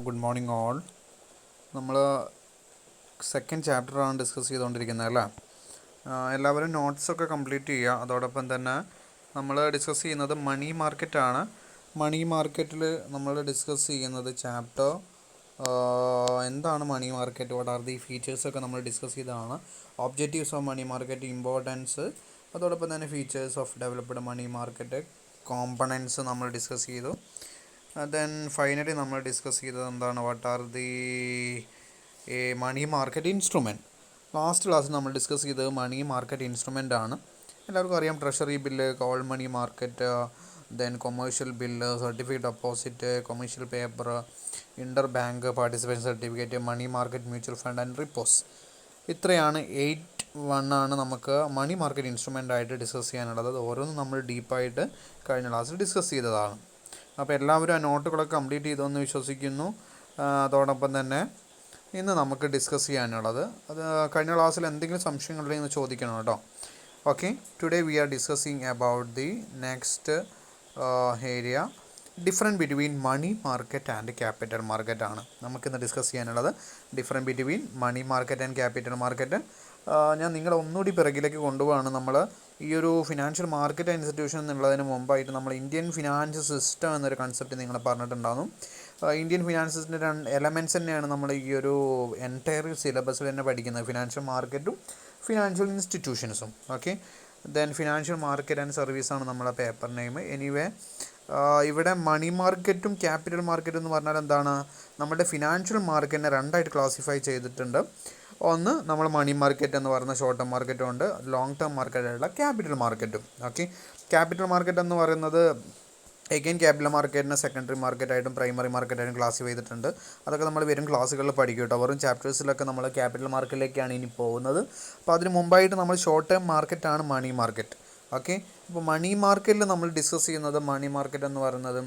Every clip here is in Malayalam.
Good morning all. നമ്മൾ സെക്കൻഡ് ചാപ്റ്ററാണ് ഡിസ്കസ് ചെയ്തുകൊണ്ടിരിക്കുന്നത് അല്ലേ. എല്ലാവരും നോട്ട്സൊക്കെ കംപ്ലീറ്റ് ചെയ്യുക. അതോടൊപ്പം തന്നെ നമ്മൾ ഡിസ്കസ് ചെയ്യുന്നത് മണി മാർക്കറ്റാണ്. മണി മാർക്കറ്റിൽ നമ്മൾ ഡിസ്കസ് ചെയ്യുന്നത് ചാപ്റ്റർ എന്താണ് money market, what are the ഫീച്ചേഴ്സൊക്കെ നമ്മൾ ഡിസ്കസ് ചെയ്തതാണ്. Objectives of money market, importance, അതോടൊപ്പം തന്നെ features of developed money market, components നമ്മൾ ഡിസ്കസ് ചെയ്തു. ദെൻ ഫൈനലി നമ്മൾ ഡിസ്കസ് ചെയ്തത് എന്താണ്, what are the money market instrument. Last class നമ്മൾ ഡിസ്കസ് ചെയ്തത് മണി മാർക്കറ്റ് ഇൻസ്ട്രുമെൻ്റ് ആണ്. എല്ലാവർക്കും അറിയാം, treasury bill, call money market, then commercial bill, certificate deposit, commercial paper, inter bank participation certificate, money market mutual fund and repose. ഇത്രയാണ് 8.1 നമുക്ക് മണി മാർക്കറ്റ് ഇൻസ്ട്രുമെൻ്റ് ആയിട്ട് ഡിസ്കസ് ചെയ്യാനുള്ളത്. അത് ഓരോന്നും നമ്മൾ ഡീപ്പായിട്ട് കഴിഞ്ഞ ക്ലാസ്സിൽ ഡിസ്കസ് ചെയ്തതാണ്. അപ്പോൾ എല്ലാവരും ആ നോട്ടുകളൊക്കെ കംപ്ലീറ്റ് ചെയ്തോന്ന് വിശ്വസിക്കുന്നു. അതോടൊപ്പം തന്നെ ഇന്ന് നമുക്ക് ഡിസ്കസ് ചെയ്യാനുള്ളത്, അത് കഴിഞ്ഞ ക്ലാസ്സിൽ എന്തെങ്കിലും സംശയങ്ങളുണ്ടെങ്കിൽ എന്ന് ചോദിക്കണം കേട്ടോ. Okay, today we are discussing about the next area, different between money market and capital market ആണ് നമുക്കിന്ന് ഡിസ്കസ് ചെയ്യാനുള്ളത്. Different between money market and capital market. ഞാൻ നിങ്ങളെ ഒന്നുകൂടി പിറകിലേക്ക് കൊണ്ടുപോവാണ്. നമ്മൾ ഈ ഒരു ഫിനാൻഷ്യൽ മാർക്കറ്റ് ഇൻസ്റ്റിറ്റ്യൂഷൻ എന്നുള്ളതിന് മുമ്പായിട്ട് നമ്മൾ ഇന്ത്യൻ ഫിനാൻസ് സിസ്റ്റം എന്നൊരു കൺസെപ്റ്റ് നിങ്ങൾ പറഞ്ഞിട്ടുണ്ടാകും. ഇന്ത്യൻ ഫിനാൻസിൻ്റെ രണ്ട് എലമെൻറ്റ്സ് തന്നെയാണ് നമ്മൾ ഈ ഒരു എൻറ്റയർ സിലബസിൽ തന്നെ പഠിക്കുന്നത്, ഫിനാൻഷ്യൽ മാർക്കറ്റും ഫിനാൻഷ്യൽ ഇൻസ്റ്റിറ്റ്യൂഷൻസും. Okay, then financial market and സർവീസാണ് നമ്മളെ പേപ്പർ നെയിം. എനിവേ, ഇവിടെ മണി മാർക്കറ്റും ക്യാപിറ്റൽ മാർക്കറ്റും എന്ന് പറഞ്ഞാൽ എന്താണ്, നമ്മുടെ ഫിനാൻഷ്യൽ മാർക്കറ്റിനെ രണ്ടായിട്ട് ക്ലാസിഫൈ ചെയ്തിട്ടുണ്ട്. ഒന്ന് നമ്മൾ മണി മാർക്കറ്റ് എന്ന് പറയുന്ന ഷോർട്ട് ടേം മാർക്കറ്റും ഉണ്ട്, ലോങ് ടേം മാർക്കറ്റായിട്ടുള്ള ക്യാപിറ്റൽ മാർക്കറ്റും. ഓക്കെ, ക്യാപിറ്റൽ മാർക്കറ്റ് എന്ന് പറയുന്നത് എഗെയിൻ ക്യാപിറ്റൽ മാർക്കറ്റിനെ സെക്കൻഡറി മാർക്കറ്റായിട്ടും പ്രൈമറി മാർക്കറ്റായിട്ടും ക്ലാസിഫൈ ചെയ്തിട്ടുണ്ട്. അതൊക്കെ നമ്മൾ വരും ക്ലാസ്സുകളിൽ പഠിക്കും കേട്ടോ. വെറും ചാപ്റ്റേഴ്സിലൊക്കെ നമ്മൾ ക്യാപിറ്റൽ മാർക്കറ്റിലേക്കാണ് ഇനി പോകുന്നത്. അപ്പോൾ അതിന് മുമ്പായിട്ട് നമ്മൾ ഷോർട്ട് ടേം മാർക്കറ്റാണ് മണി മാർക്കറ്റ്. ഓക്കെ, ഇപ്പോൾ മണി മാർക്കറ്റിൽ നമ്മൾ ഡിസ്കസ് ചെയ്യുന്നത്, മണി മാർക്കറ്റ് എന്ന് പറയുന്നത്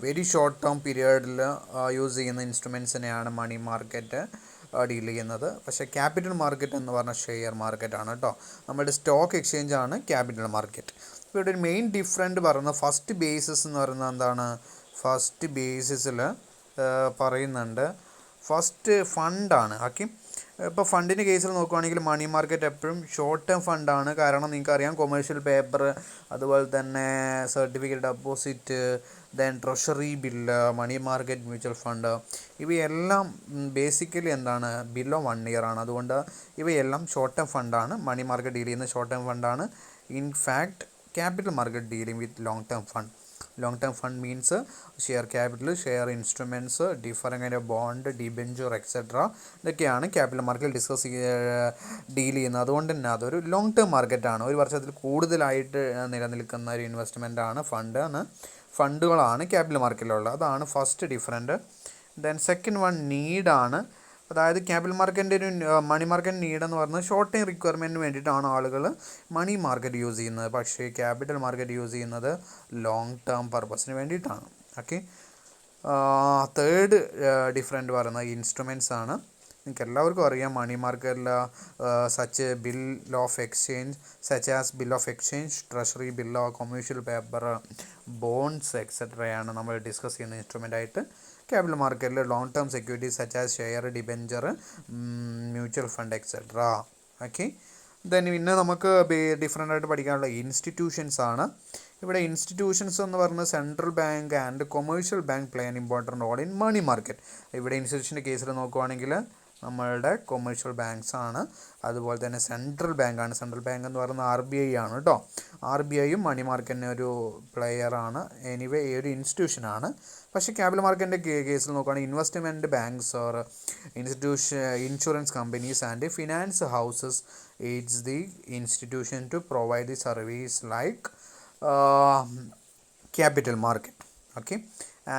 വെരി ഷോർട്ട് ടേം പീരിയഡിൽ യൂസ് ചെയ്യുന്ന ഇൻസ്ട്രുമെൻസിനെയാണ് മണി മാർക്കറ്റ് ഡീൽ ചെയ്യുന്നത്. പക്ഷേ ക്യാപിറ്റൽ മാർക്കറ്റ് എന്ന് പറഞ്ഞാൽ ഷെയർ മാർക്കറ്റാണ് കേട്ടോ. നമ്മുടെ സ്റ്റോക്ക് എക്സ്ചേഞ്ച് ആണ് ക്യാപിറ്റൽ മാർക്കറ്റ്. ഇപ്പോൾ ഇവിടെ ഒരു മെയിൻ ഡിഫറൻറ്റ് പറയുന്നത് ഫസ്റ്റ് ബേസിസ് എന്ന് പറയുന്നത് എന്താണ്, ഫസ്റ്റ് ബേസിസിൽ പറയുന്നുണ്ട് ഫസ്റ്റ് ഫണ്ടാണ്. ഓക്കെ, ഇപ്പോൾ ഫണ്ടിൻ്റെ കേസിൽ നോക്കുകയാണെങ്കിൽ മണി മാർക്കറ്റ് എപ്പോഴും ഷോർട്ട് ടേം ഫണ്ടാണ്. കാരണം നിങ്ങൾക്കറിയാം, കൊമേഴ്ഷ്യൽ പേപ്പർ, അതുപോലെ തന്നെ certificate deposit, then treasury bill, money market mutual fund, ഇവയെല്ലാം ബേസിക്കലി എന്താണ്, ബിലോ 1 ഇയർ ആണ്. അതുകൊണ്ട് ഇവയെല്ലാം ഷോർട്ട് ടേം ഫണ്ടാണ്. മണി മാർക്കറ്റ് ഡീൽ ചെയ്യുന്ന ഷോർട്ട് ടേം ഫണ്ടാണ്. In fact capital market dealing with long term fund. Long term fund means share capital, share instruments, different kind of bond, debenture, etcetera, ഇതൊക്കെയാണ് ക്യാപിറ്റൽ മാർക്കറ്റിൽ ഡീൽ ചെയ്യുന്നത്. അതുകൊണ്ട് തന്നെ അതൊരു ലോങ് ടേം മാർക്കറ്റാണ്. ഒരു വർഷത്തിൽ കൂടുതലായിട്ട് നിലനിൽക്കുന്ന ഒരു ഇൻവെസ്റ്റ്മെൻറ്റാണ് ഫണ്ടുകളാണ് ക്യാപിറ്റൽ മാർക്കറ്റിലുള്ളത്. അതാണ് first different. Then second one നീഡാണ്. അതായത് ക്യാപിറ്റൽ മാർക്കറ്റിൻ്റെ ഒരു മണി മാർക്കറ്റ് നീഡ് എന്ന് പറയുന്നത് ഷോർട്ട് ടൈം റിക്വയർമെൻറ്റിന് വേണ്ടിയിട്ടാണ് ആളുകൾ മണി മാർക്കറ്റ് യൂസ് ചെയ്യുന്നത്. പക്ഷേ ക്യാപിറ്റൽ മാർക്കറ്റ് യൂസ് ചെയ്യുന്നത് ലോങ് ടേം പർപ്പസിന് വേണ്ടിയിട്ടാണ്. ഓക്കെ, തേർഡ് ഡിഫറൻറ്റ് പറയുന്നത് ഇൻസ്ട്രുമെൻറ്റ്സ് ആണ്. നിങ്ങൾക്ക് എല്ലാവർക്കും അറിയാം, മണി മാർക്കറ്റിൽ such bill of exchange, such as bill of exchange, treasury bill, commercial paper, bonds എക്സെട്രയാണ് നമ്മൾ ഡിസ്കസ് ചെയ്യുന്ന ഇൻസ്ട്രുമെൻ്റ് ആയിട്ട്. ക്യാപിറ്റൽ മാർക്കറ്റിൽ long term securities such as share, debenture, mutual fund etcetera. Okay, then പിന്നെ നമുക്ക് ഡിഫറെൻ്റ് ആയിട്ട് പഠിക്കാനുള്ള ഇൻസ്റ്റിറ്റ്യൂഷൻസ് ആണ്. ഇവിടെ ഇൻസ്റ്റിറ്റ്യൂഷൻസ് എന്ന് പറയുന്നത് central bank and commercial bank play an important role in money market. ഇവിടെ ഇൻസ്റ്റിറ്റ്യൂഷൻ്റെ കേസിൽ നോക്കുവാണെങ്കിൽ നമ്മളുടെ കൊമേഴ്ഷ്യൽ ബാങ്ക്സ് ആണ്, അതുപോലെ തന്നെ സെൻട്രൽ ബാങ്കാണ്. സെൻട്രൽ ബാങ്ക് എന്ന് പറയുന്നത് RBI ആണ് കേട്ടോ. RBIയും മണി മാർക്കറ്റിന് ഒരു പ്ലെയറാണ്. എനിവേ ഈ ഒരു ഇൻസ്റ്റിറ്റ്യൂഷനാണ്. പക്ഷേ ക്യാപിറ്റൽ മാർക്കറ്റിൻ്റെ കേസിൽ നോക്കുകയാണെങ്കിൽ investment banks or insurance companies and finance houses aids the institution to provide the service like capital market. Okay,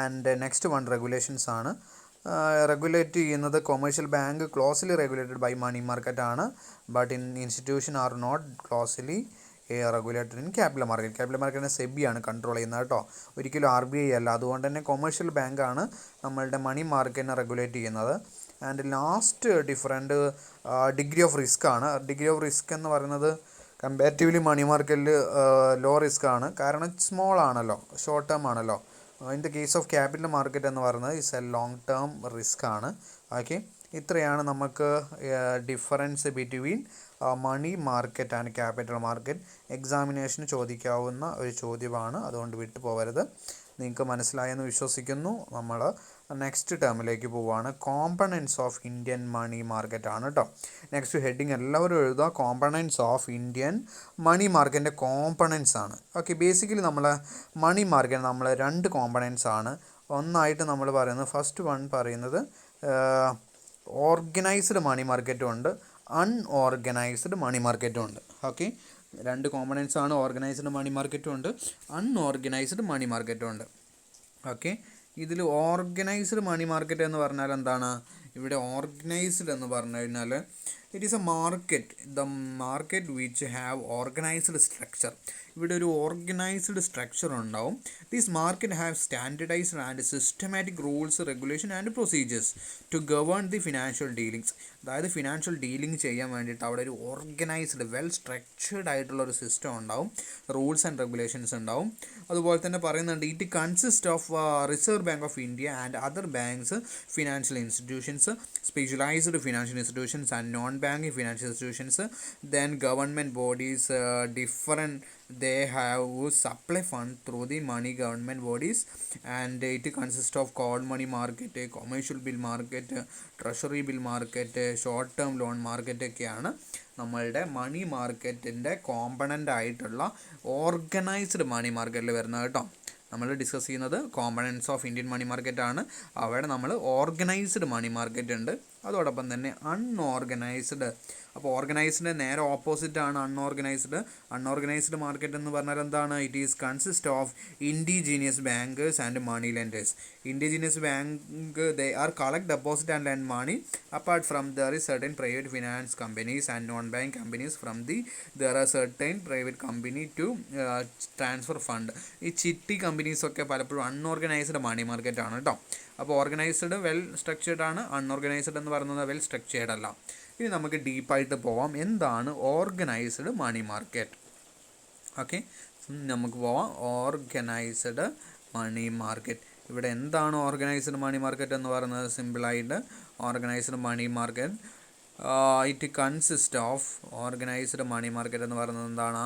and next one regulations ആണ്. റെഗുലേറ്റ് ചെയ്യുന്നത് commercial bank closely regulated by money market ആണ്. But institution are not closely regulated in capital market. Capital മാർക്കറ്റിനെ സെബിയാണ് കൺട്രോൾ ചെയ്യുന്നത് കേട്ടോ, ഒരിക്കലും RBI അല്ല. അതുകൊണ്ട് തന്നെ കൊമേഴ്ഷ്യൽ ബാങ്കാണ് നമ്മളുടെ മണി മാർക്കറ്റിനെ റെഗുലേറ്റ് ചെയ്യുന്നത്. And last different degree of risk ആണ്. ഡിഗ്രി ഓഫ് റിസ്ക് എന്ന് പറയുന്നത് കമ്പാരിറ്റീവ്ലി മണി മാർക്കറ്റിൽ ലോ റിസ്ക് ആണ്. കാരണം സ്മോൾ ആണല്ലോ, ഷോർട്ട് ടേം ആണല്ലോ. In the case of capital market എന്ന് പറയുന്നത് is a long term risk ആണ്. ഓക്കെ, ഇത്രയാണ് നമുക്ക് difference between money market and capital market. എക്സാമിനേഷന് ചോദിക്കാവുന്ന ഒരു ചോദ്യമാണ്, അതുകൊണ്ട് വിട്ടു പോകരുത്. നിങ്ങൾക്ക് മനസ്സിലായെന്ന് വിശ്വസിക്കുന്നു. നമ്മൾ നെക്സ്റ്റ് ടേമിലേക്ക് പോവുകയാണ്. Components of Indian money market ആണ് കേട്ടോ. നെക്സ്റ്റ് ഹെഡിങ് എല്ലാവരും എഴുതുക. കോമ്പണൻസ് ഓഫ് ഇന്ത്യൻ മണി മാർക്കറ്റിൻ്റെ കോമ്പണൻസ് ആണ്. ഓക്കെ, ബേസിക്കലി നമ്മൾ മണി മാർക്കറ്റ് നമ്മൾ രണ്ട് കോമ്പണൻസ് ആണ്. ഒന്നായിട്ട് നമ്മൾ പറയുന്നത്, ഫസ്റ്റ് വൺ പറയുന്നത് ഓർഗനൈസ്ഡ് മണി മാർക്കറ്റും ഉണ്ട്, അൺഓർഗനൈസ്ഡ് മണി മാർക്കറ്റും ഉണ്ട്. ഓക്കെ, രണ്ട് കോമ്പണൻസ് ആണ്. ഓർഗനൈസ്ഡ് മണി മാർക്കറ്റും ഉണ്ട്, അൺഓർഗനൈസ്ഡ് മണി മാർക്കറ്റും ഉണ്ട്. ഓക്കെ, ഇതിൽ ഓർഗനൈസ്ഡ് മണി മാർക്കറ്റ് എന്ന് പറഞ്ഞാൽ എന്താണ്? ഇവിടെ ഓർഗനൈസ്ഡ് എന്ന് പറഞ്ഞു കഴിഞ്ഞാൽ it is a market, the market which have organised structure. ഇവിടെ ഒരു ഓർഗനൈസ്ഡ് സ്ട്രക്ചർ ഉണ്ടാവും. This market have standardised and systematic rules, regulation and procedures to govern the financial dealings. അതായത് ഫിനാൻഷ്യൽ ഡീലിംഗ് ചെയ്യാൻ വേണ്ടിയിട്ട് അവിടെ ഒരു ഓർഗനൈസ്ഡ് വെൽ സ്ട്രക്ചേർഡ് ആയിട്ടുള്ള ഒരു സിസ്റ്റം ഉണ്ടാവും, റൂൾസ് ആൻഡ് റെഗുലേഷൻസ് ഉണ്ടാവും. അതുപോലെ തന്നെ പറയുന്നുണ്ട്, it consist of reserve bank of India and other banks, financial institutions, specialised financial institutions and non banking financial institutions, then government bodies, different, they have supply fund through the money government bodies, and it consists of call money market, commercial bill market, treasury bill market, short term loan market ഒക്കെയാണ് നമ്മളുടെ മണി മാർക്കറ്റിൻ്റെ കോമ്പണൻ്റ് ആയിട്ടുള്ള ഓർഗനൈസ്ഡ് മണി മാർക്കറ്റിൽ വരുന്നത് കേട്ടോ. നമ്മൾ ഡിസ്കസ് ചെയ്യുന്നത് components of Indian money market ആണ്. അവിടെ നമ്മൾ ഓർഗനൈസ്ഡ് മണി മാർക്കറ്റ് ഉണ്ട്, അതോടൊപ്പം തന്നെ അൺഓർഗനൈസ്ഡ്. അപ്പോൾ ഓർഗനൈസ്ഡ് നേരെ ഓപ്പോസിറ്റ് ആണ് അൺഓർഗനൈസ്ഡ്. അൺഓർഗനൈസ്ഡ് മാർക്കറ്റ് എന്ന് പറഞ്ഞാൽ എന്താണ്? It is consist of indigenous bankers and money lenders. Indigenous bank, they are collect deposit and lend money. Apart from there is certain private finance companies and non-bank companies, from the there are certain private company to transfer fund. ഈ ചിട്ടി കമ്പനീസ് ഒക്കെ പലപ്പോഴും അൺഓർഗനൈസ്ഡ് മണി മാർക്കറ്റ് ആണ് കേട്ടോ. അപ്പോൾ ഓർഗനൈസ്ഡ് വെൽ സ്ട്രക്ചേർഡ് ആണ്, അൺഓർഗനൈസ്ഡ് എന്ന് പറയുന്നത് വെൽ സ്ട്രക്ചേർഡ് അല്ല. ഇനി നമുക്ക് ഡീപ്പായിട്ട് പോവാം. എന്താണ് ഓർഗനൈസ്ഡ് മണി മാർക്കറ്റ്? ഓക്കെ, നമുക്ക് പോവാം. Organised money market. ഇവിടെ എന്താണ് ഓർഗനൈസ്ഡ് മണി മാർക്കറ്റ് എന്ന് പറയുന്നത്? സിമ്പിളായിട്ട് organised money market, it consist of, organised money market എന്ന് പറയുന്നത് എന്താണ്?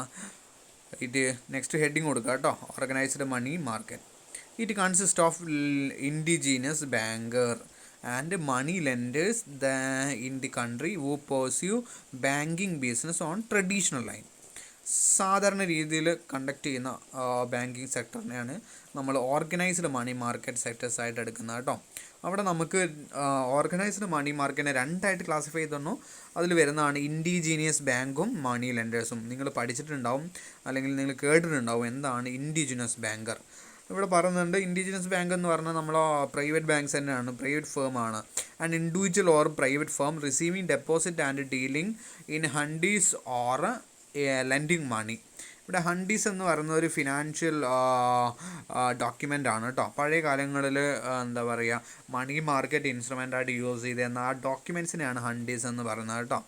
ഇത് നെക്സ്റ്റ് ഹെഡിങ് കൊടുക്കുക കേട്ടോ. Organised money market, it consist of indigenous banker and money lenders in the country who pursue banking business on traditional line. സാധാരണ രീതിയിൽ കണ്ടക്ട് ചെയ്യുന്ന ബാങ്കിങ് സെക്ടറിനെയാണ് നമ്മൾ ഓർഗനൈസ്ഡ് മണി മാർക്കറ്റ് സെക്ടേഴ്സ് ആയിട്ട് എടുക്കുന്നത് കേട്ടോ. അവിടെ നമുക്ക് ഓർഗനൈസ്ഡ് മണി മാർക്കറ്റിനെ രണ്ടായിട്ട് ക്ലാസിഫൈ ചെയ്തു. അതിൽ വരുന്നതാണ് ഇൻഡിജീനിയസ് ബാങ്കും മണി ലെൻഡേഴ്സും. നിങ്ങൾ പഠിച്ചിട്ടുണ്ടാവും അല്ലെങ്കിൽ നിങ്ങൾ കേട്ടിട്ടുണ്ടാവും എന്താണ് ഇൻഡിജീനിയസ് ബാങ്കർ. ഇവിടെ പറയുന്നുണ്ട്, ഇൻഡിജിനസ് ബാങ്ക് എന്ന് പറഞ്ഞാൽ നമ്മൾ പ്രൈവറ്റ് ബാങ്ക്സ് തന്നെയാണ്, പ്രൈവറ്റ് ഫേം ആണ്. And individual or private firm receiving deposit and dealing in hundis or lending money. ഇവിടെ ഹണ്ടീസ് എന്ന് പറയുന്ന ഒരു ഫിനാൻഷ്യൽ ഡോക്യുമെൻ്റ് ആണ് കേട്ടോ. പഴയ കാലങ്ങളിൽ എന്താ പറയുക, മണി മാർക്കറ്റ് ഇൻസ്ട്രുമെൻ്റായിട്ട് യൂസ് ചെയ്തിരുന്ന ആ ഡോക്യുമെൻറ്റ്സിനെയാണ് ഹണ്ടീസ് എന്ന് പറയുന്നത് കേട്ടോ.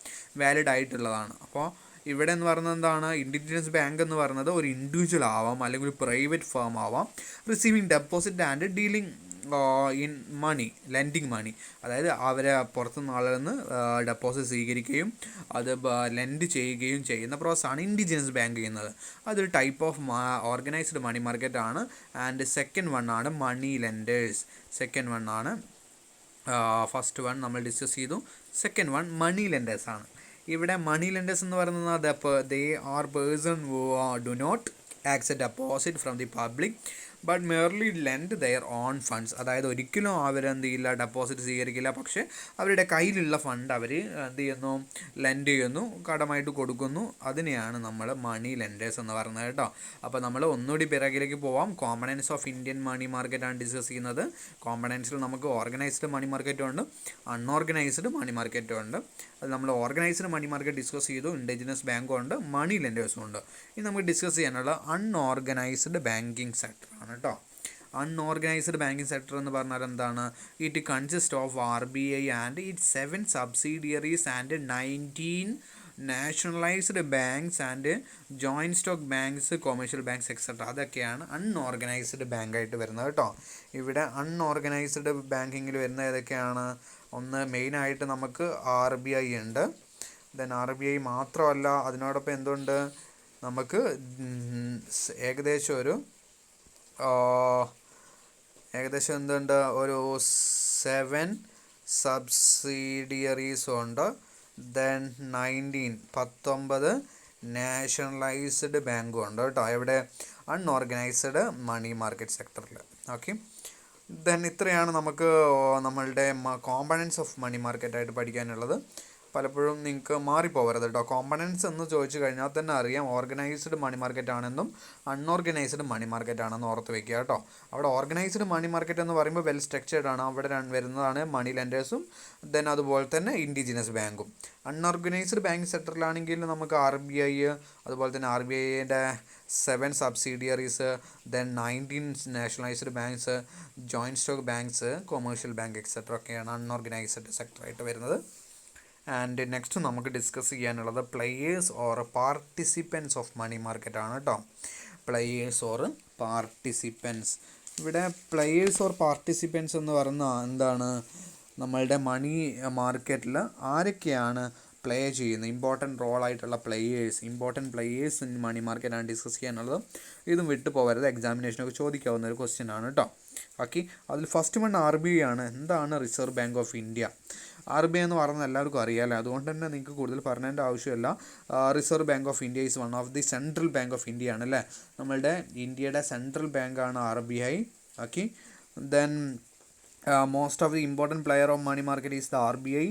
വാലിഡ് ആയിട്ടുള്ളതാണ്. അപ്പോൾ ഇവിടെ എന്ന് പറയുന്നത് എന്താണ്? ഇൻഡിജിനസ് ബാങ്ക് എന്ന് പറയുന്നത് ഒരു ഇൻഡിവിജ്വൽ ആവാം അല്ലെങ്കിൽ ഒരു പ്രൈവറ്റ് ഫേം ആവാം. Receiving deposit and dealing in money, lending money. അതായത് അവരെ പുറത്തുനിന്ന് ആളിൽ നിന്ന് ഡെപ്പോസിറ്റ് സ്വീകരിക്കുകയും അത് ലെൻഡ് ചെയ്യുകയും ചെയ്യുന്ന പ്രോസസ്സാണ് ഇൻഡിജിനസ് ബാങ്ക് ചെയ്യുന്നത്. അതൊരു type of organised money market ആണ്. ആൻഡ് സെക്കൻഡ് വൺ ആണ് മണി ലെൻഡേഴ്സ്. സെക്കൻഡ് വൺ ആണ്, ഫസ്റ്റ് വൺ നമ്മൾ ഡിസ്കസ് ചെയ്തു. സെക്കൻഡ് വൺ മണി ലെൻഡേഴ്സ് ആണ്. ഇവിടെ മണി ലെൻഡേഴ്സ് എന്ന് പറയുന്നത് they are person who do not accept deposit from the public but merely lend their own funds. അതായത് ഒരിക്കലും അവരെന്ത് ചെയ്യില്ല, ഡെപ്പോസിറ്റ് സ്വീകരിക്കില്ല, പക്ഷേ അവരുടെ കയ്യിലുള്ള ഫണ്ട് അവർ എന്ത് ചെയ്യുന്നു, ലെൻഡ് ചെയ്യുന്നു, കടമായിട്ട് കൊടുക്കുന്നു. അതിനെയാണ് നമ്മൾ മണി ലെൻഡേഴ്സ് എന്ന് പറയുന്നത് കേട്ടോ. അപ്പോൾ നമ്മൾ ഒന്നുകൂടി പിറകിലേക്ക് പോവാം. കോമ്പണൻസ് ഓഫ് ഇന്ത്യൻ മണി മാർക്കറ്റാണ് ഡിസ്കസ് ചെയ്യുന്നത്. കോമ്പണൻസിൽ നമുക്ക് ഓർഗനൈസ്ഡ് മണി മാർക്കറ്റും ഉണ്ട്, അൺഓർഗനൈസ്ഡ് മണി മാർക്കറ്റും ഉണ്ട്. അത് നമ്മൾ ഓർഗനൈസ്ഡ് മണി മാർക്കറ്റ് ഡിസ്കസ് ചെയ്തു, ഇൻഡിജിനസ് ബാങ്കും ഉണ്ട്, മണി ലെൻഡേഴ്സും ഉണ്ട്. ഇനി നമുക്ക് ഡിസ്കസ് ചെയ്യാനുള്ള അൺഓർഗനൈസ്ഡ് ബാങ്കിങ് സെക്ടർ ആണ് കേട്ടോ. അൺഓർഗനൈസ്ഡ് ബാങ്കിങ് സെക്ടർ എന്ന് പറഞ്ഞാൽ എന്താണ്? It consist of RBI and it 7 subsidiaries and 19 nationalised banks and joint stock banks, commercial banks etcetera, അതൊക്കെയാണ് അൺഓർഗനൈസ്ഡ് ബാങ്കായിട്ട് വരുന്നത് കേട്ടോ. ഇവിടെ അൺഓർഗനൈസ്ഡ് ബാങ്കിങ്ങിൽ വരുന്ന ഏതൊക്കെയാണ്? ഒന്ന് മെയിനായിട്ട് നമുക്ക് RBI ഉണ്ട്. ദെൻ RBI മാത്രമല്ല, അതിനോടൊപ്പം എന്തുണ്ട്, നമുക്ക് ഏകദേശം എന്തുണ്ട്, ഒരു 7 സബ്സിഡിയറീസും ഉണ്ട്. ദെൻ 19 നാഷണലൈസ്ഡ് ബാങ്കും ഉണ്ട് കേട്ടോ. എവിടെ? അൺഓർഗനൈസ്ഡ് മണി മാർക്കറ്റ് സെക്ടറിൽ. ഓക്കെ, ദെൻ ഇത്രയാണ് നമുക്ക് നമ്മളുടെ കോമ്പണൻസ് ഓഫ് മണി മാർക്കറ്റായിട്ട് പഠിക്കാനുള്ളത്. പലപ്പോഴും നിങ്ങൾക്ക് മാറിപ്പോകരുത് കേട്ടോ. കോമ്പണൻസ് എന്ന് ചോദിച്ചു കഴിഞ്ഞാൽ തന്നെ അറിയാം ഓർഗനൈസ്ഡ് മണി മാർക്കറ്റ് ആണെന്നും അൺഓർഗനൈസ്ഡ് മണി മാർക്കറ്റ് ആണെന്നും ഓർത്ത് വെക്കുക കേട്ടോ. അവിടെ ഓർഗനൈസ്ഡ് മണി മാർക്കറ്റ് എന്ന് പറയുമ്പോൾ വെൽ സ്ട്രക്ചേർഡ് ആണ്. അവിടെ വരുന്നതാണ് മണി ലെൻഡേഴ്സും ദെൻ അതുപോലെ തന്നെ ഇൻഡിജിനസ് ബാങ്കും. അൺഓർഗനൈസ്ഡ് ബാങ്ക് സെക്ടറിലാണെങ്കിൽ നമുക്ക് RBI, അതുപോലെ തന്നെ RBIയുടെ 7 subsidiaries, then 19 nationalised banks, joint stock banks, commercial bank etcetera ഒക്കെയാണ് അൺഓർഗനൈസ്ഡ് സെക്ടറായിട്ട് വരുന്നത്. ആൻഡ് നെക്സ്റ്റ് നമുക്ക് ഡിസ്കസ് ചെയ്യാനുള്ളത് players or participants of money market ആണ് കേട്ടോ. Players or participants. ഇവിടെ പ്ലെയേഴ്സ് ഓർ പാർട്ടിസിപ്പൻസ് എന്ന് പറഞ്ഞാൽ എന്താണ്? നമ്മളുടെ മണി മാർക്കറ്റിൽ ആരൊക്കെയാണ് പ്ലേ ചെയ്യുന്നത്, ഇമ്പോർട്ടൻറ്റ് റോളായിട്ടുള്ള ഇമ്പോർട്ടൻറ്റ് പ്ലെയേഴ്സ് ഇൻ മണി മാർക്കറ്റാണ് ഡിസ്കസ് ചെയ്യാനുള്ളത്. ഇതും വിട്ടു പോകരുത്, എക്സാമിനേഷനൊക്കെ ചോദിക്കാവുന്ന ഒരു ക്വസ്റ്റ്യൻ ആണ് കേട്ടോ. ഓക്കെ, അതിൽ ഫസ്റ്റ് വൺ RBI ആണ്. എന്താണ് reserve bank of India? RBI എന്ന് പറയുന്നത് എല്ലാവർക്കും അറിയാമല്ലോ, അതുകൊണ്ട് തന്നെ നിങ്ങൾക്ക് കൂടുതൽ പറഞ്ഞതിൻ്റെ ആവശ്യമില്ല. Reserve bank of India is one of the central bank of India ആണ് അല്ലേ. നമ്മളുടെ ഇന്ത്യയുടെ സെൻട്രൽ ബാങ്കാണ് RBI. Okay, then most of the important player of money market is the RBI.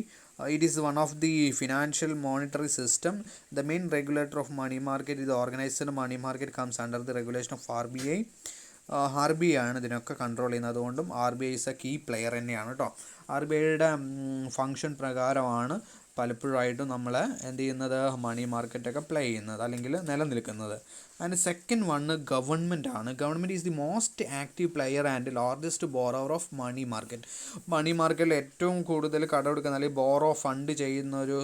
It is one of the financial monetary system. The main regulator of money market is the organized money market comes under the regulation of RBI. RBI ആണ് ഇതിനൊക്കെ കൺട്രോൾ ചെയ്യുന്നത്. അതുകൊണ്ടും RBI is a key player തന്നെയാണ് കേട്ടോ. RBIയുടെ ഫങ്ഷൻ പ്രകാരമാണ് പലപ്പോഴായിട്ടും നമ്മൾ എന്ത് ചെയ്യുന്നത്, മണി മാർക്കറ്റൊക്കെ പ്ലേ ചെയ്യുന്നത് അല്ലെങ്കിൽ നിലനിൽക്കുന്നത്. ആൻഡ് സെക്കൻഡ് വണ്ണ് ഗവൺമെൻറ് ആണ്. Government is the most active player and largest borrower of money market. Money മാർക്കറ്റിൽ ഏറ്റവും കൂടുതൽ കടമെടുക്കുന്ന അല്ലെങ്കിൽ ഫണ്ട് ചെയ്യുന്ന ഒരു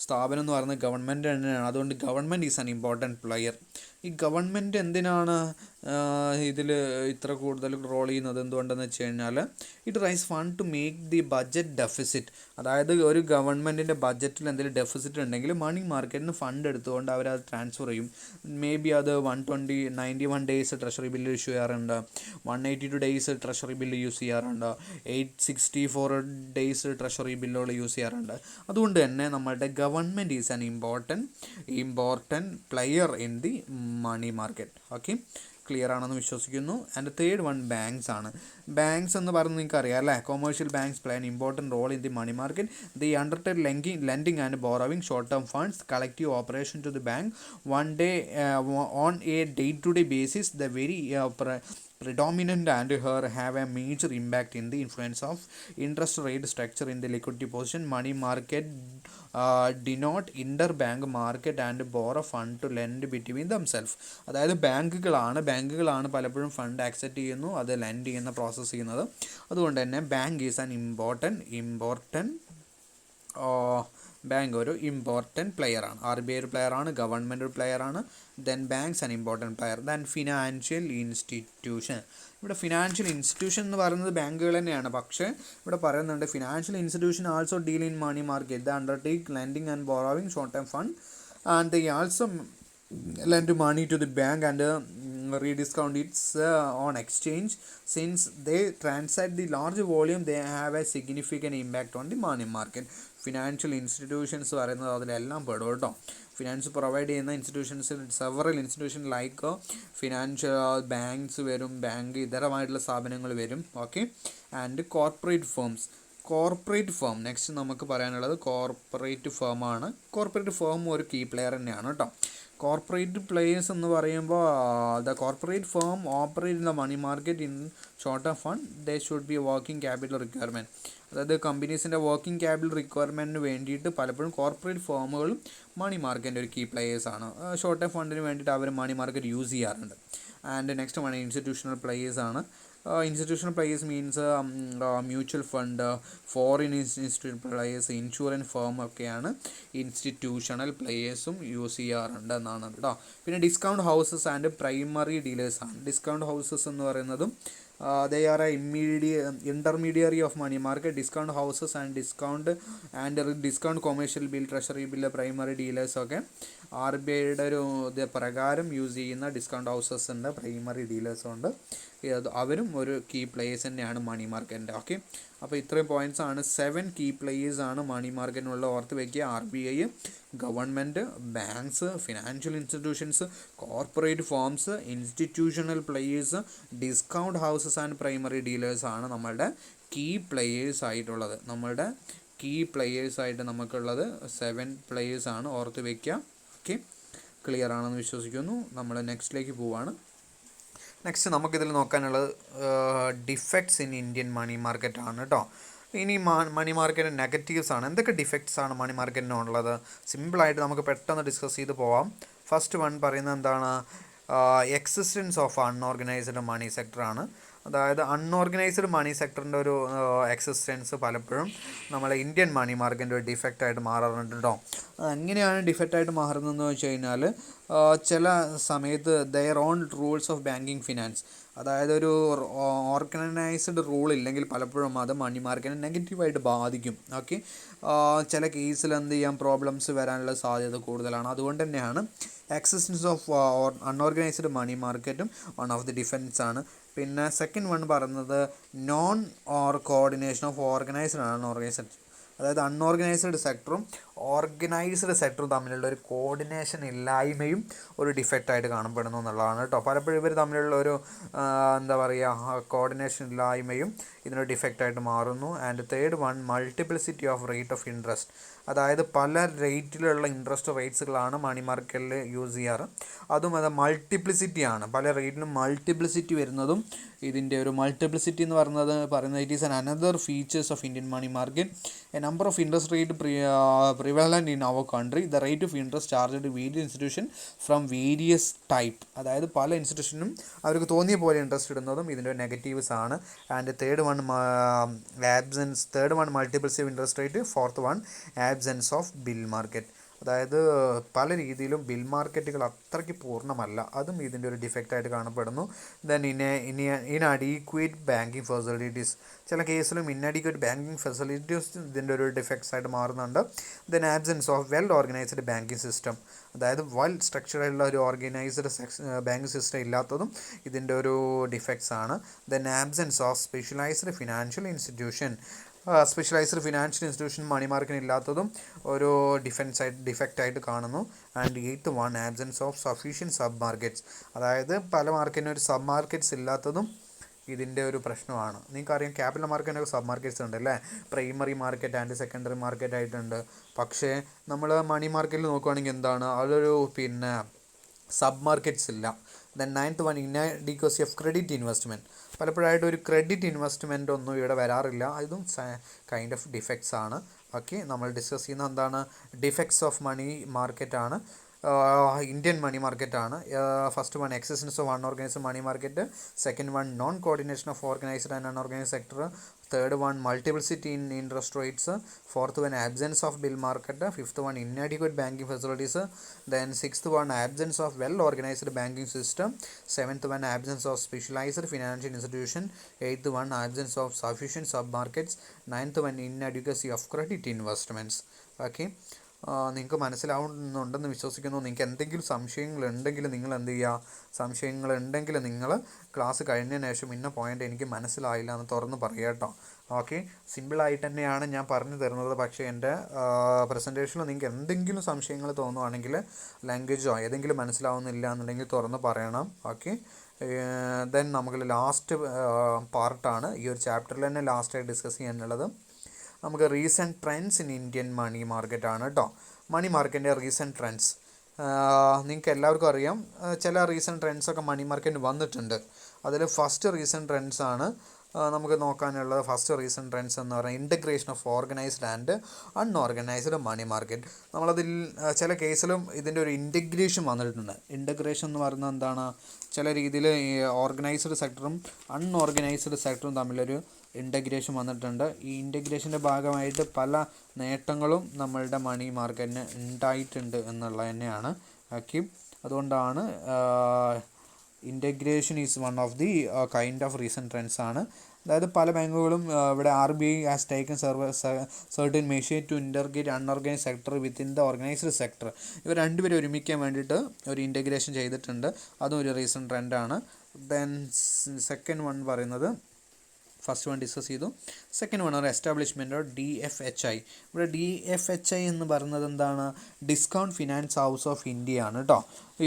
സ്ഥാപനം എന്ന് പറയുന്നത് ഗവൺമെൻറ് തന്നെയാണ്. അതുകൊണ്ട് government is an important player. ഈ ഗവൺമെൻറ് എന്തിനാണ് ഇതിൽ ഇത്ര കൂടുതൽ റോൾ ചെയ്യുന്നത്? എന്തുകൊണ്ടെന്ന് വെച്ച് കഴിഞ്ഞാൽ it raise fund to make the budget deficit. അതായത് ഒരു ഗവൺമെൻറ്റിൻ്റെ ബഡ്ജറ്റിൽ എന്തെങ്കിലും ഡെഫിസിറ്റ് ഉണ്ടെങ്കിൽ മണി മാർക്കറ്റിന് ഫണ്ട് എടുത്തുകൊണ്ട് അവരത് ട്രാൻസ്ഫർ ചെയ്യും. മേ ബി അത് 91 ഡേയ്സ് ട്രഷറി ബില്ല് ഇഷ്യൂ ചെയ്യാറുണ്ട്, 182 ഡേയ്സ് ട്രഷറി ബില്ല് യൂസ് ചെയ്യാറുണ്ട്, 864 ഡേയ്സ് ട്രഷറി ബില്ലുകൾ യൂസ് ചെയ്യാറുണ്ട്. അതുകൊണ്ട് തന്നെ നമ്മളുടെ government is an important player in the money market. Okay, clear ആണെന്ന് വിശ്വസിക്കുന്നു. ആൻഡ് തേർഡ് വൺ ബാങ്ക്സ് ആണ്. ബാങ്ക്സ് എന്ന് പറയുന്നത് നിങ്ങൾക്ക് അറിയാം അല്ലേ. Commercial banks play an important role in the money market. The undertake lending and borrowing short term funds, collective operation to the bank on a day-to-day basis. The very predominant and her have a major impact in the influence of interest rate structure in the liquidity position. Money market denote interbank market and borrow fund to lend between themselves. അതായത് ബാങ്കുകളാണ് പലപ്പോഴും ഫണ്ട് ആക്സെപ്റ്റ് ചെയ്യുന്നു, അത് ലെൻഡ് ചെയ്യുന്ന പ്രോസസ്സ് ചെയ്യുന്നത്. അതുകൊണ്ട് തന്നെ bank is an important bank ഒരു ഇമ്പോർട്ടൻറ്റ് പ്ലെയറാണ്. RBI ഒരു പ്ലെയറാണ്, ഗവൺമെൻറ് ഒരു പ്ലെയറാണ്, then banks an important player. Then financial institution. ഇവിടെ ഫിനാൻഷ്യൽ ഇൻസ്റ്റിറ്റ്യൂഷൻ എന്ന് പറയുന്നത് ബാങ്കുകൾ തന്നെയാണ്. പക്ഷേ ഇവിടെ പറയുന്നുണ്ട് financial institution also deal in money market. The undertake lending and borrowing short term fund and they also lend money to the bank and rediscount it on exchange. Since they transact the large volume, they have a significant impact on the money market. Financial institutions പറയുന്നത് അതിലെല്ലാം പെടും കേട്ടോ. ഫിനാൻസ് പ്രൊവൈഡ് ചെയ്യുന്ന institutions several institution like financial banks വരും, ബാങ്ക് ഇതരമായിട്ടുള്ള സ്ഥാപനങ്ങൾ വരും. Okay, and corporate firm next നമുക്ക് പറയാനുള്ളത് കോർപ്പറേറ്റ് ഫേമാണ്. കോർപ്പറേറ്റ് ഫേം ഒരു കീ പ്ലെയർ തന്നെയാണ് കേട്ടോ. കോർപ്പറേറ്റ് പ്ലേയേഴ്സ് എന്ന് പറയുമ്പോൾ the corporate firm operate in the money market in short term fund. They should be working capital requirement. അതായത് കമ്പനീസിൻ്റെ വർക്കിംഗ് ക്യാപിറ്റൽ റിക്വയർമെൻറ്റിന് വേണ്ടിയിട്ട് പലപ്പോഴും കോർപ്പറേറ്റ് ഫേമുകളും മണി മാർക്കറ്റിൻ്റെ ഒരു കീ പ്ലേയേഴ്സാണ്. ഷോർട്ട് ടേം ഫണ്ടിന് വേണ്ടിയിട്ട് അവർ മണി മാർക്കറ്റ് യൂസ് ചെയ്യാറുണ്ട്. ആൻഡ് നെക്സ്റ്റ് മണി ഇൻസ്റ്റിറ്റ്യൂഷണൽ പ്ലേയേഴ്സാണ്. Institutional players means mutual fund, foreign institutional players, insurance firm ഒക്കെയാണ് ഇൻസ്റ്റിറ്റ്യൂഷണൽ പ്ലേയേഴ്സും യൂസ് ചെയ്യാറുണ്ട് എന്നാണ് കേട്ടോ. പിന്നെ ഡിസ്കൗണ്ട് ഹൗസസ് ആൻഡ് പ്രൈമറി ഡീലേഴ്സാണ്. ഡിസ്കൗണ്ട് ഹൗസസ് എന്ന് പറയുന്നതും they are a intermediary of money market. Discount houses and discount commercial bill, treasury bill, primary dealers ഒക്കെ ആർ ബി ഐയുടെ ഒരു ഇത് പ്രകാരം യൂസ് ചെയ്യുന്ന ഡിസ്കൗണ്ട് ഹൗസസ് ഉണ്ട്, പ്രൈമറി ഡീലേഴ്സും ഉണ്ട്. അവരും ഒരു കീ പ്ലേയേഴ്സ് തന്നെയാണ് മണി മാർക്കറ്റിൻ്റെ. ഓക്കെ, അപ്പോൾ ഇത്രയും പോയിൻറ്റ്സ് ആണ്. 7 കീ പ്ലേയേഴ്സ് ആണ് മണി മാർക്കറ്റിനുള്ള. ഓർത്ത് വയ്ക്കുക, R B I, government, banks, financial institutions, corporate firms, institutional players, discount houses and primary dealers ആണ് നമ്മളുടെ കീ പ്ലേയേഴ്സ് ആയിട്ടുള്ളത്. നമ്മളുടെ കീ പ്ലേയേഴ്സ് ആയിട്ട് നമുക്കുള്ളത് 7 പ്ലേയേഴ്സ് ആണ്, ഓർത്ത് വയ്ക്കുക. ഓക്കെ, ക്ലിയർ ആണെന്ന് വിശ്വസിക്കുന്നു. നമ്മൾ നെക്സ്റ്റിലേക്ക് പോവാണ്. നെക്സ്റ്റ് നമുക്കിതിൽ നോക്കാനുള്ളത് defects in Indian money market ആണ് കേട്ടോ. ഇനി മണി മാർക്കറ്റ് നെഗറ്റീവ്സ് ആണ്. എന്തൊക്കെ ഡിഫക്ട്സ് ആണ് മണി മാർക്കറ്റിനുള്ളത്? സിമ്പിളായിട്ട് നമുക്ക് പെട്ടെന്ന് ഡിസ്കസ് ചെയ്ത് പോവാം. ഫസ്റ്റ് വൺ പറയുന്നത് എന്താണ്? എക്സിസ്റ്റൻസ് ഓഫ് അൺഓർഗനൈസ്ഡ് മണി സെക്ടറാണ്. അതായത് അൺഓർഗനൈസ്ഡ് മണി സെക്ടറിൻ്റെ ഒരു എക്സിസ്റ്റൻസ് പലപ്പോഴും നമ്മളെ ഇന്ത്യൻ മണി മാർക്കറ്റിൻ്റെ ഒരു ഡിഫക്റ്റായിട്ട് മാറാറുണ്ട് കേട്ടോ. എങ്ങനെയാണ് ഡിഫക്റ്റായിട്ട് മാറുന്നതെന്ന് വെച്ച് കഴിഞ്ഞാൽ ചില സമയത്ത് their own rules of banking finance, അതായത് ഒരു ഓർഗനൈസ്ഡ് റൂൾ ഇല്ലെങ്കിൽ പലപ്പോഴും അത് മണി മാർക്കറ്റിനെ നെഗറ്റീവായിട്ട് ബാധിക്കും. ഓക്കെ, ചില കേസിൽ എന്ത് ചെയ്യാം, പ്രോബ്ലംസ് വരാനുള്ള സാധ്യത കൂടുതലാണ്. അതുകൊണ്ട് തന്നെയാണ് എക്സിസ്റ്റൻസ് ഓഫ് അൺഓർഗനൈസ്ഡ് മണി മാർക്കറ്റും വൺ ഓഫ് ദി ഡിഫൻസ് ആണ്. പിന്നെ സെക്കൻഡ് വൺ പറയുന്നത് non coordination of organised and unorganised, അതായത് അൺഓർഗനൈസ്ഡ് സെക്ടറും ഓർഗനൈസ്ഡ് സെക്ടറും തമ്മിലുള്ള ഒരു കോർഡിനേഷൻ ഇല്ലായ്മയും ഒരു ഡിഫക്റ്റായിട്ട് കാണപ്പെടുന്നു എന്നുള്ളതാണ് കേട്ടോ. പലപ്പോഴും ഇവർ തമ്മിലുള്ള ഒരു എന്താ പറയുക, കോർഡിനേഷൻ ഇല്ലായ്മയും ഇതിനൊരു ഡിഫക്റ്റായിട്ട് മാറുന്നു. And third one multiplicity of rate of interest, അതായത് പല റേറ്റിലുള്ള ഇൻട്രസ്റ്റ് റേറ്റ്സുകളാണ് മണി മാർക്കറ്റിൽ യൂസ് ചെയ്യാറ്. അതും അത് മൾട്ടിപ്ലിസിറ്റിയാണ്, പല റേറ്റിലും മൾട്ടിപ്ലിസിറ്റി വരുന്നതും ഇതിൻ്റെ ഒരു മൾട്ടിപ്ലിസിറ്റി എന്ന് പറയുന്നത് it is an another features of Indian money market. A number of interest rate prevalent in our country, the rate of interest charge to various institution from various type, അതായത് പല ഇൻസ്റ്റിറ്റ്യൂഷനും അവർക്ക് തോന്നിയ പോലെ ഇൻട്രസ്റ്റ് ഇടുന്നതും ഇതിൻ്റെ നെഗറ്റീവ്സ് ആണ്. And third one multiplicity of interest rate. Fourth one absence of bill market, അതായത് പല രീതിയിലും ബിൽ മാർക്കറ്റുകൾ അത്രയ്ക്ക് പൂർണ്ണമല്ല, അതും ഇതിൻ്റെ ഒരു ഡിഫക്റ്റായിട്ട് കാണപ്പെടുന്നു. ദെൻ ഇൻഅഡീക്വേറ്റ് ബാങ്കിങ് ഫെസിലിറ്റീസ്, ചില കേസിലും ഇൻഅഡീക്വേറ്റ് ബാങ്കിങ് ഫെസിലിറ്റീസ് ഇതിൻ്റെ ഒരു ഡിഫക്ട്സ് ആയിട്ട് മാറുന്നുണ്ട്. Then absence of well organised banking system, അതായത് വെൽ സ്ട്രക്ചർഡുള്ള ഒരു ഓർഗനൈസ്ഡ് ബാങ്കിങ് സിസ്റ്റം ഇല്ലാത്തതും ഇതിൻ്റെ ഒരു ഡിഫക്ട്സ് ആണ്. Then absence of specialised financial institution, specialised financial institution money മാർക്കറ്റിന് ഇല്ലാത്തതും ഒരു ഡിഫക്റ്റായിട്ട് കാണുന്നു. And eighth one absence of sufficient sub markets, അതായത് പല മാർക്കറ്റിനും ഒരു സബ് മാർക്കറ്റ്സ് ഇല്ലാത്തതും ഇതിൻ്റെ ഒരു പ്രശ്നമാണ്. നിങ്ങൾക്കറിയാം ക്യാപിറ്റൽ മാർക്കറ്റിനൊക്കെ സബ് മാർക്കറ്റ്സ് ഉണ്ട് അല്ലേ, primary market and secondary market ആയിട്ടുണ്ട്. പക്ഷേ നമ്മൾ മണി മാർക്കറ്റിൽ നോക്കുകയാണെങ്കിൽ എന്താണ്, അതൊരു സബ് മാർക്കറ്റ്സ് ഇല്ല. Then ninth one inadequacy of credit investment, പലപ്പോഴായിട്ട് ഒരു ക്രെഡിറ്റ് ഇൻവെസ്റ്റ്മെൻ്റ് ഒന്നും ഇവിടെ വരാറില്ല, ഇതും കൈൻഡ് ഓഫ് ഡിഫക്ട്സ് ആണ്. ഓക്കെ, നമ്മൾ ഡിസ്കസ് ചെയ്യുന്ന എന്താണ്, ഡിഫക്ട്സ് ഓഫ് മണി മാർക്കറ്റാണ്, ഇന്ത്യൻ മണി മാർക്കറ്റാണ്. First one existence of unorganised money market, second one non coordination of organised and unorganised sector, third one multiplicity in interest rates, fourth one absence of bill market, fifth one inadequate banking facilities, then sixth one absence of well organised banking system, seventh one absence of specialised financial institution, eighth one absence of sufficient sub markets, ninth one inadequacy of credit investments. Okay, നിങ്ങൾക്ക് മനസ്സിലാവുന്നുണ്ടെന്ന് വിശ്വസിക്കുന്നു. നിങ്ങൾക്ക് എന്തെങ്കിലും സംശയങ്ങളുണ്ടെങ്കിൽ നിങ്ങൾ എന്ത് ചെയ്യുക, സംശയങ്ങളുണ്ടെങ്കിൽ നിങ്ങൾ ക്ലാസ് കഴിഞ്ഞതിന് ശേഷം ഇന്ന പോയിൻ്റ് എനിക്ക് മനസ്സിലായില്ല എന്ന് തുറന്ന് പറയുക കേട്ടോ. ഓക്കെ, സിമ്പിളായിട്ട് തന്നെയാണ് ഞാൻ പറഞ്ഞു തരുന്നത്. പക്ഷേ എൻ്റെ പ്രസൻറ്റേഷനിൽ നിങ്ങൾക്ക് എന്തെങ്കിലും സംശയങ്ങൾ തോന്നുവാണെങ്കിൽ, ലാംഗ്വേജോ ഏതെങ്കിലും മനസ്സിലാവുന്നില്ല എന്നുണ്ടെങ്കിൽ തുറന്ന് പറയണം. ഓക്കെ, ദെൻ നമുക്ക് ലാസ്റ്റ് പാർട്ടാണ് ഈ ഒരു ചാപ്റ്ററിൽ തന്നെ ലാസ്റ്റായിട്ട് ഡിസ്കസ് ചെയ്യാനുള്ളത്. നമുക്ക് recent trends in Indian money മാർക്കറ്റാണ് കേട്ടോ. മണി മാർക്കറ്റിൻ്റെ റീസെൻറ്റ് ട്രെൻഡ്സ് നിങ്ങൾക്ക് എല്ലാവർക്കും അറിയാം. ചില റീസെൻറ്റ് ട്രെൻഡ്സൊക്കെ മണി മാർക്കറ്റിന് വന്നിട്ടുണ്ട്. അതിൽ ഫസ്റ്റ് റീസെൻറ്റ് ട്രെൻഡ്സാണ് നമുക്ക് നോക്കാനുള്ളത് ഫസ്റ്റ് റീസെൻറ്റ് ട്രെൻഡ്സ് എന്ന് പറയുന്നത് integration of organised and unorganised money market. നമ്മളതിൽ ചില കേസിലും ഇതിൻ്റെ ഒരു ഇൻ്റഗ്രേഷൻ വന്നിട്ടുണ്ട്. ഇൻ്റഗ്രേഷൻ എന്ന് പറയുന്നത് എന്താണ്, ചില രീതിയിൽ ഈ ഓർഗനൈസ്ഡ് സെക്ടറും അൺഓർഗനൈസ്ഡ് സെക്ടറും തമ്മിലൊരു ഇൻ്റഗ്രേഷൻ വന്നിട്ടുണ്ട്. ഈ ഇൻ്റഗ്രേഷൻ്റെ ഭാഗമായിട്ട് പല നേട്ടങ്ങളും നമ്മളുടെ മണി മാർക്കറ്റിന് ഉണ്ടായിട്ടുണ്ട് എന്നുള്ളത് തന്നെയാണ്. ഓക്കെ, അതുകൊണ്ടാണ് integration is one of the kind of recent trends ആണ്. അതായത് പല ബാങ്കുകളും ഇവിടെ RBI has taken certain machine to integrate unorganised sector within the organised sector. ഇവർ രണ്ടുപേരും ഒരുമിക്കാൻ വേണ്ടിയിട്ട് ഒരു ഇൻ്റഗ്രേഷൻ ചെയ്തിട്ടുണ്ട്. അതും ഒരു റീസെൻറ്റ് ട്രെൻഡാണ്. ദെൻ സെക്കൻഡ് വൺ പറയുന്നത്, ഫസ്റ്റ് വൺ ഡിസ്കസ് ചെയ്തു. സെക്കൻഡ് വൺ ഒരു എസ്റ്റാബ്ലിഷ്മെൻറ്റ് ഓഫ് DFHI. ഇവിടെ DFHI എന്ന് പറയുന്നത് എന്താണ്, discount finance house of India ആണ് കേട്ടോ.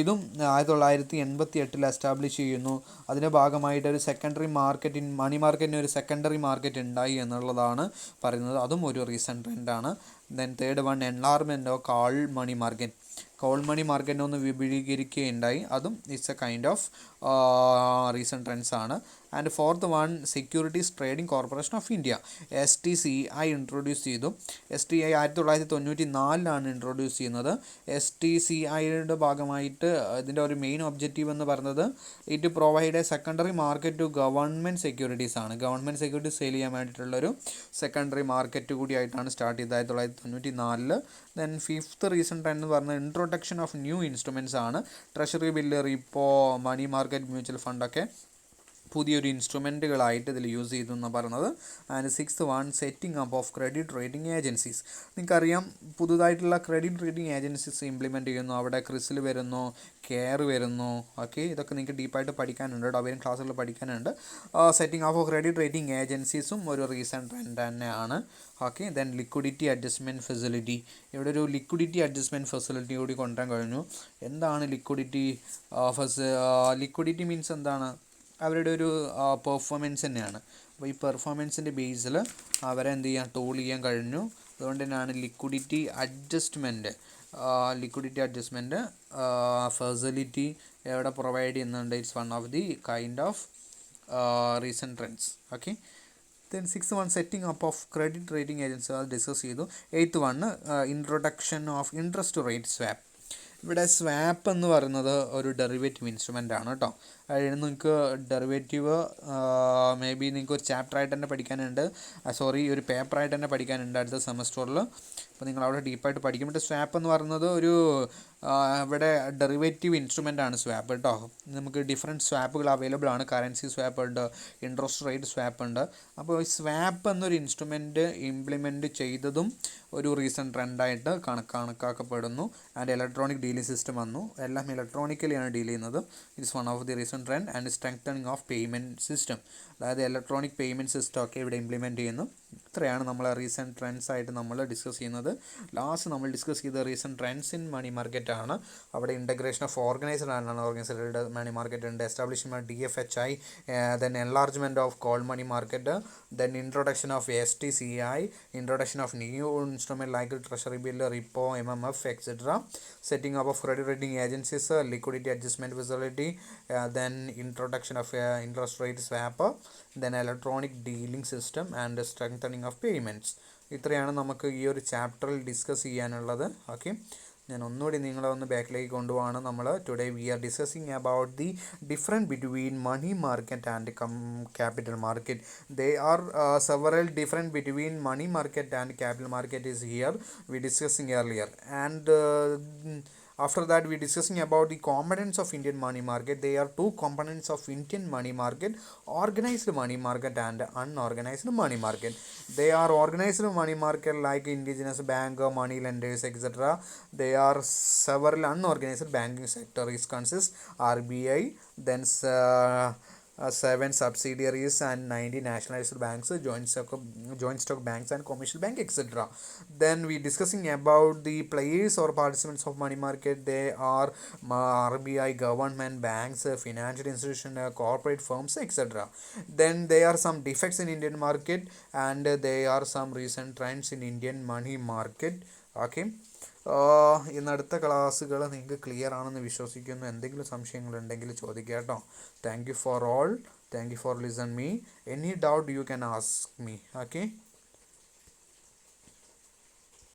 ഇതും 1988 എസ്റ്റാബ്ലിഷ് ചെയ്യുന്നു. അതിൻ്റെ ഭാഗമായിട്ട് ഒരു സെക്കൻഡറി മാർക്കറ്റ്, മണി മാർക്കറ്റിന് ഒരു സെക്കൻഡറി മാർക്കറ്റ് ഉണ്ടായി എന്നുള്ളതാണ് പറയുന്നത്. അതും ഒരു റീസെൻറ്റ് ട്രെൻഡാണ്. Then third one enlargement of call money market. Call money മാർക്കറ്റിനെ ഒന്ന് വിപുലീകരിക്കുകയുണ്ടായി. അതും it's a kind of recent trends ആണ്. And fourth one securities trading corporation of India, STCI introduce ചെയ്തു. STI 1994 ഇൻട്രൊഡ്യൂസ് ചെയ്യുന്നത്. STCIയുടെ ഭാഗമായിട്ട് ഇതിൻ്റെ ഒരു മെയിൻ ഒബ്ജക്റ്റീവ് എന്ന് പറയുന്നത് it provide a secondary market to government securities ആണ്. ഗവൺമെൻറ് സെക്യൂരിറ്റീസ് സെയിൽ ചെയ്യാൻ വേണ്ടിയിട്ടുള്ളൊരു സെക്കൻഡറി മാർക്കറ്റ് കൂടിയായിട്ടാണ് സ്റ്റാർട്ട് ചെയ്തത് 1994. ദെൻ ഫിഫ്ത്ത് റീസെൻറ്റ് ട്രെൻഡ് എന്ന് പറയുന്നത് ഇൻട്രൊഡക്ഷൻ ഓഫ് ന്യൂ ഇൻസ്ട്രുമെൻറ്റ്സ് ആണ്. Treasury bill, repo, money market, mutual ഫണ്ടൊക്കെ പുതിയൊരു ഇൻസ്ട്രുമെൻറ്റുകളായിട്ട് ഇതിൽ യൂസ് ചെയ്തു എന്നാണ് പറഞ്ഞത്. And sixth one setting up of credit rating agencies. നിങ്ങൾക്കറിയാം പുതുതായിട്ടുള്ള ക്രെഡിറ്റ് റേറ്റിംഗ് ഏജൻസീസ് ഇംപ്ലിമെൻറ്റ് ചെയ്യുന്നു. അവിടെ ക്രിസിൽ വരുന്നു, കെയർ വരുന്നു. ഓക്കെ, ഇതൊക്കെ നിങ്ങൾക്ക് ഡീപ്പായിട്ട് പഠിക്കാനുണ്ട് കേട്ടോ, വരും ക്ലാസ്സുകളിൽ പഠിക്കാനുണ്ട്. Setting up of credit rating ഏജൻസീസും ഒരു റീസെൻറ്റ് ട്രെൻഡ് തന്നെയാണ്. Okay, then liquidity adjustment facility. ഇവിടെ ഒരു ലിക്വിഡിറ്റി അഡ്ജസ്റ്റ്മെൻറ്റ് ഫെസിലിറ്റി കൂടി കൊണ്ടുവരാൻ കഴിഞ്ഞു. എന്താണ് ലിക്വിഡിറ്റി ലിക്വിഡിറ്റി മീൻസ് എന്താണ്, അവരുടെ ഒരു പെർഫോമൻസ് തന്നെയാണ്. അപ്പോൾ ഈ പെർഫോമൻസിൻ്റെ ബേസിൽ അവരെ എന്ത് ചെയ്യാൻ, ടൂൾ ചെയ്യാൻ കഴിഞ്ഞു. അതുകൊണ്ട് തന്നെയാണ് ലിക്വിഡിറ്റി അഡ്ജസ്റ്റ്മെൻറ്റ് ഫെസിലിറ്റി എവിടെ പ്രൊവൈഡ് ചെയ്യുന്നുണ്ട്. It's one of the kind of recent trends. Okay, then six one setting up of credit rating agency, അത് ഡിസ്കസ് ചെയ്തു. Eighth one introduction of interest rate swap. ഇവിടെ സ്വാപ്പ് എന്ന് പറയുന്നത് ഒരു ഡെറിവേറ്റീവ് ഇൻസ്ട്രുമെൻ്റ് ആണ് കേട്ടോ. അതായത് നിങ്ങൾക്ക് ഡെറിവേറ്റീവ് മേ ബി നിങ്ങൾക്ക് ഒരു ചാപ്റ്ററായിട്ട് തന്നെ പഠിക്കാനുണ്ട്, ഒരു പേപ്പറായിട്ട് തന്നെ പഠിക്കാനുണ്ട് അടുത്ത സെമസ്റ്ററിൽ. അപ്പോൾ നിങ്ങൾ അവിടെ ഡീപ്പായിട്ട് പഠിക്കും. സ്വാപ്പ് എന്ന് പറയുന്നത് ഒരു ഇവിടെ ഡെറിവേറ്റീവ് ഇൻസ്ട്രുമെൻ്റ് ആണ് സ്വാപ്പ് കേട്ടോ. നമുക്ക് ഡിഫറെൻറ്റ് സ്വാപ്പുകൾ അവൈലബിൾ ആണ്. കറൻസി സ്വാപ്പ് ഉണ്ട്, ഇൻട്രസ്റ്റ് റേറ്റ് സ്വാപ്പ് ഉണ്ട്. അപ്പോൾ ഈ സ്വാപ്പ് എന്നൊരു ഇൻസ്ട്രുമെൻറ്റ് ഇംപ്ലിമെൻറ്റ് ചെയ്തതും ഒരു റീസെൻറ്റ് ട്രെൻഡായിട്ട് കണക്കാക്കപ്പെടുന്നു. ആൻഡ് ഇലക്ട്രോണിക് ഡീലിംഗ് സിസ്റ്റം വന്നു. എല്ലാം ഇലക്ട്രോണിക്കലിയാണ് ഡീൽ ചെയ്യുന്നത്. It's one of the recent trend. And strengthening of payment system, അതായത് ഇലക്ട്രോണിക് പേയ്മെൻറ്റ് സിസ്റ്റം ഒക്കെ ഇവിടെ ഇംപ്ലിമെൻറ്റ് ചെയ്യുന്നു. ഇത്രയാണ് നമ്മൾ റീസെൻറ്റ് ട്രെൻഡ്സ് ആയിട്ട് നമ്മൾ ഡിസ്കസ് ചെയ്യുന്നത്. ലാസ്റ്റ് നമ്മൾ ഡിസ്കസ് ചെയ്ത recent trends in money market ആണ്. അവിടെ integration of organised and unorganised money market ഉണ്ട്, establishment DFHI, then enlargement of call money market, then introduction of STCI, introduction of new instrument like treasury bill, repo, MMF, etc., setting up of credit rating agencies, liquidity adjustment facility, then introduction of interest rate swap, then electronic dealing system and strengthening of payments. ഇത്രയാണ് നമുക്ക് ഈ ഒരു ചാപ്റ്ററിൽ ഡിസ്കസ് ചെയ്യാനുള്ളത്. ഓക്കെ, ഞാൻ ഒന്നുകൂടി നിങ്ങളെ ഒന്ന് ബാക്കിലേക്ക് കൊണ്ടുപോവാണ്. നമ്മൾ today we are discussing about the different between money market and capital market. They are several different between money market and capital market is here we discussing earlier. And after that we discussing about the components of Indian money market. There are two components of Indian money market: organized money market and unorganized money market. They are organized money market like indigenous bank, money lenders, etc. They are several unorganized banking sector is consists RBI, then 7 subsidiaries and 90 nationalized banks, joint stock banks and commercial bank, etc. Then we discussing about the players or participants of money market. They are RBI, government, banks, financial institutions, corporate firms, etc. Then there are some defects in Indian market and there are some recent trends in Indian money market. Okay. ഇന്ന് അടുത്ത ക്ലാസ്സുകൾ നിങ്ങൾക്ക് ക്ലിയർ ആണെന്ന് വിശ്വസിക്കുന്നു. എന്തെങ്കിലും സംശയങ്ങളുണ്ടെങ്കിൽ ചോദിക്കുക കേട്ടോ. Thank you for all. Thank you for listen me. Any doubt you can ask me. Okay.